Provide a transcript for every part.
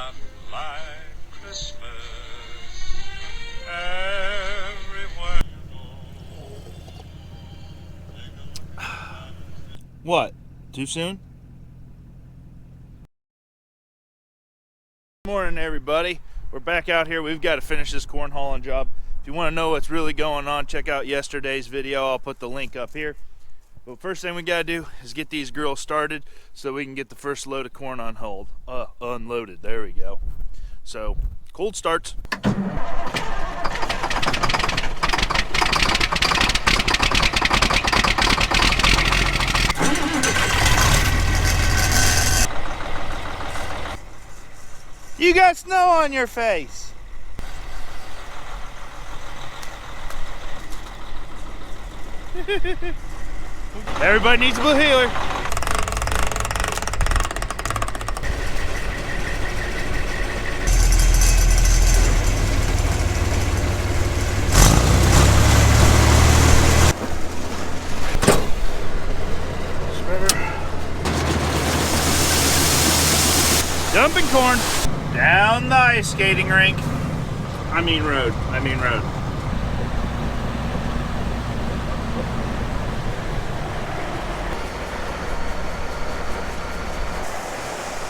not like Christmas everywhere. What? Too soon? Morning, everybody. We're back out here. We've got to finish this corn hauling job. If you want to know what's really going on, check out yesterday's video. I'll put the link up here. But first thing we got to do is get these girls started so we can get the first load of corn unloaded. There we go. So, cold starts. You got snow on your face. Everybody needs a blue healer. Dumping corn down the ice skating rink. I mean road.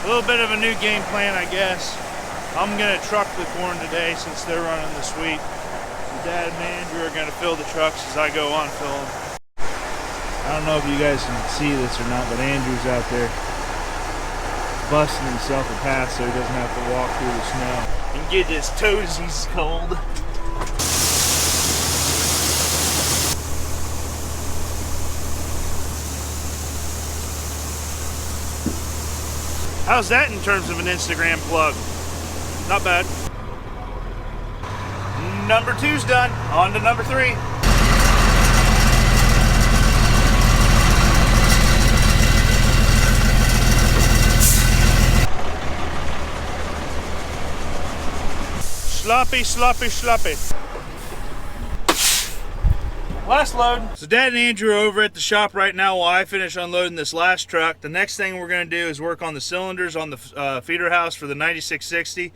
A little bit of a new game plan, I guess. I'm gonna truck the corn today since they're running the sweep. Dad and Andrew are gonna fill the trucks as I go on filling. I don't know if you guys can see this or not, but Andrew's out there busting himself a path so he doesn't have to walk through the snow and get his toesies cold. How's that in terms of an Instagram plug? Not bad. Number 2's done. On to number 3. Sloppy, sloppy, sloppy. Last load. So Dad and Andrew are over at the shop right now while I finish unloading this last truck. The next thing we're going to do is work on the cylinders on the feeder house for the 9660.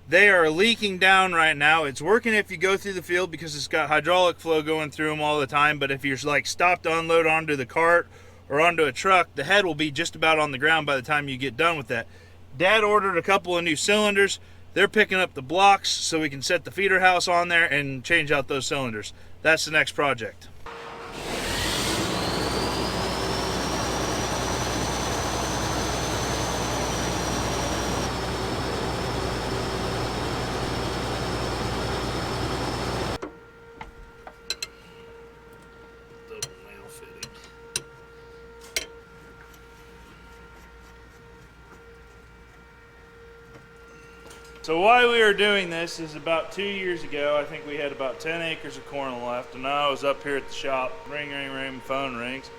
They are leaking down right now. It's working if you go through the field because it's got hydraulic flow going through them all the time, but if you're like stopped to unload onto the cart or onto a truck, the head will be just about on the ground by the time you get done with that. Dad ordered a couple of new cylinders. They're picking up the blocks so we can set the feeder house on there and change out those cylinders. That's the next project. So why we are doing this is about 2 years ago, I think we had about 10 acres of corn left, and I was up here at the shop. Ring, ring, ring, phone rings.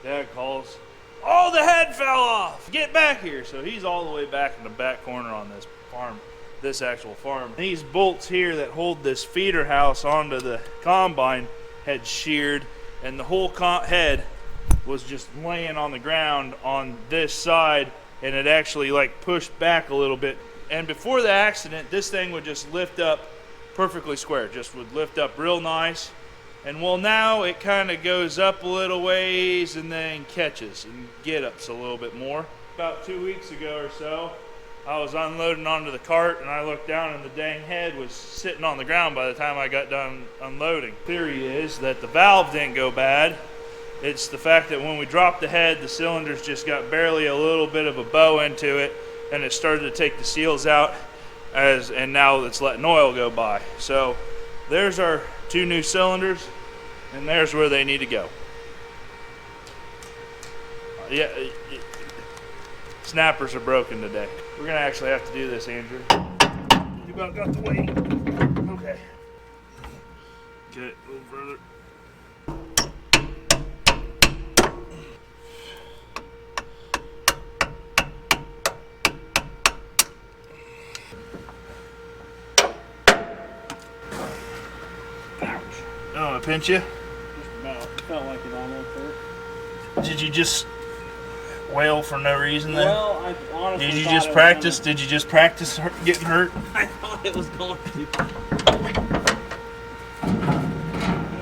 Dad calls. Oh, the head fell off! Get back here! So he's all the way back in the back corner on this farm, this actual farm. These bolts here that hold this feeder house onto the combine had sheared, and the whole head was just laying on the ground on this side, and it actually like pushed back a little bit. And before the accident, this thing would just lift up perfectly square, just would lift up real nice. And well, now it kind of goes up a little ways and then catches and get-ups a little bit more. About 2 weeks ago or so, I was unloading onto the cart and I looked down and the dang head was sitting on the ground by the time I got done unloading. Theory is that the valve didn't go bad. It's the fact that when we dropped the head, the cylinders just got barely a little bit of a bow into it, and it started to take the seals out and now it's letting oil go by. So there's our 2 new cylinders, and there's where they need to go. Yeah, snappers are broken today. We're gonna actually have to do this, Andrew. You about got the weight. Okay. Get it a little further. Oh, I pinch you? Just about. Felt like it almost hurt. Did you just wail for no reason then? Well, I honestly Did you thought just it was practice? Did you just practice getting hurt? I thought it was going to.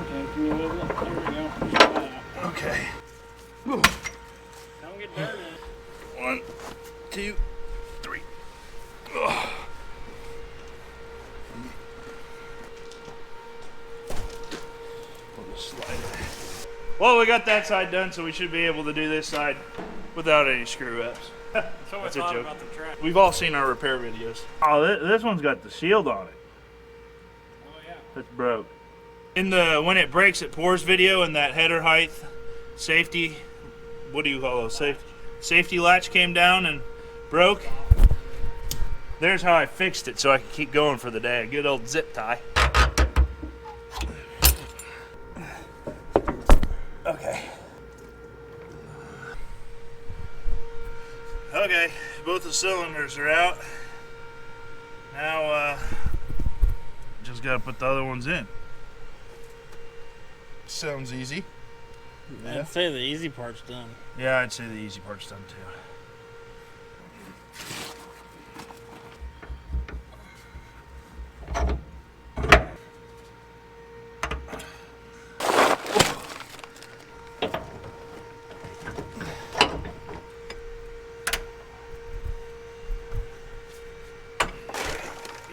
Okay, can you move it? There we go. Push that out. Okay. Don't get dirty. 1, 2, 3. Ugh. We'll just slide it. Well, we got that side done, so we should be able to do this side without any screw ups. That's what That's I a thought joke. about the track. We've all seen our repair videos. Oh, this one's got the shield on it. Oh yeah. That's broke. In the when it breaks it pours video in that header height safety, what do you call those? Safety latch came down and broke. There's how I fixed it so I can keep going for the day. A good old zip tie. Okay. Okay, both the cylinders are out. Now, just gotta put the other ones in. Sounds easy. I'd say the easy part's done. Yeah, I'd say the easy part's done too.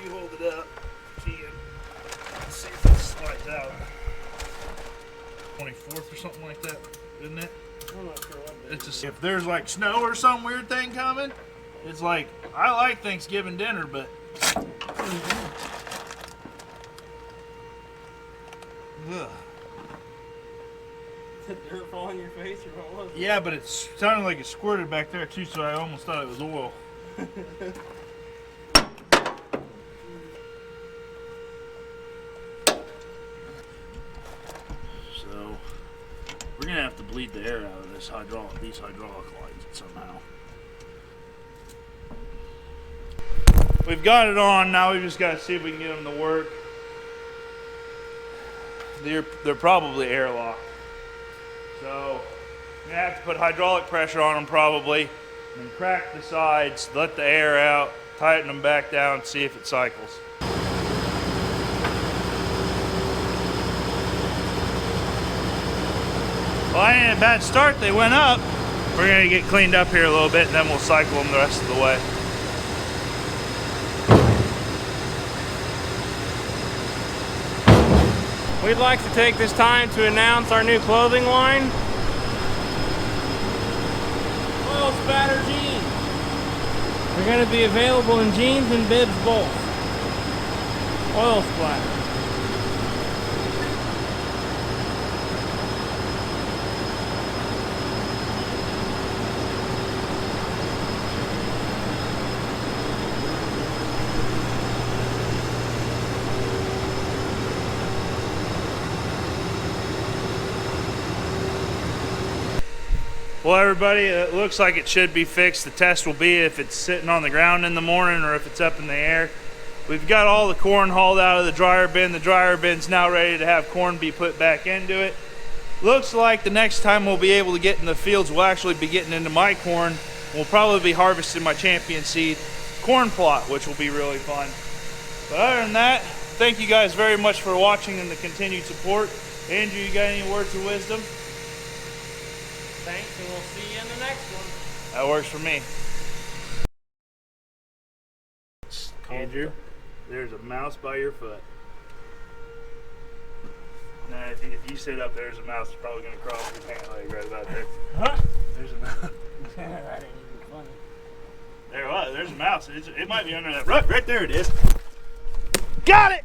You hold it up, see it. Let's see if it slides out. 24th or something like that, isn't it? I'm not sure what it is. It's just, if there's like snow or some weird thing coming, it's like, I like Thanksgiving dinner, but ugh. Did dirt fall on your face or what was it? Yeah, but it sounded like it squirted back there too, so I almost thought it was oil. So we're gonna have to bleed the air out of these hydraulic lines somehow. We've got it on, now we just gotta see if we can get them to work. They're probably airlocked. So I'm gonna have to put hydraulic pressure on them probably, and crack the sides, let the air out, tighten them back down, see if it cycles. Well, I ain't a bad start. They went up. We're gonna get cleaned up here a little bit, and then we'll cycle them the rest of the way. We'd like to take this time to announce our new clothing line. Oil Spatter jeans. They're going to be available in jeans and bibs both. Oil Splatter. Well, everybody, it looks like it should be fixed. The test will be if it's sitting on the ground in the morning or if it's up in the air. We've got all the corn hauled out of the dryer bin. The dryer bin's now ready to have corn be put back into it. Looks like the next time we'll be able to get in the fields, we'll actually be getting into my corn. We'll probably be harvesting my champion seed corn plot, which will be really fun. But other than that, thank you guys very much for watching and the continued support. Andrew, you got any words of wisdom? Thanks, and we'll see you in the next one. That works for me. Andrew, there's a mouse by your foot. Now, if you sit up, there's a mouse that's probably going to cross your pant leg right about there. Huh? There's a mouse. That ain't even funny. There's a mouse. It might be under that rug. Right there it is. Got it!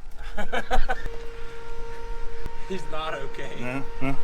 He's not okay. No.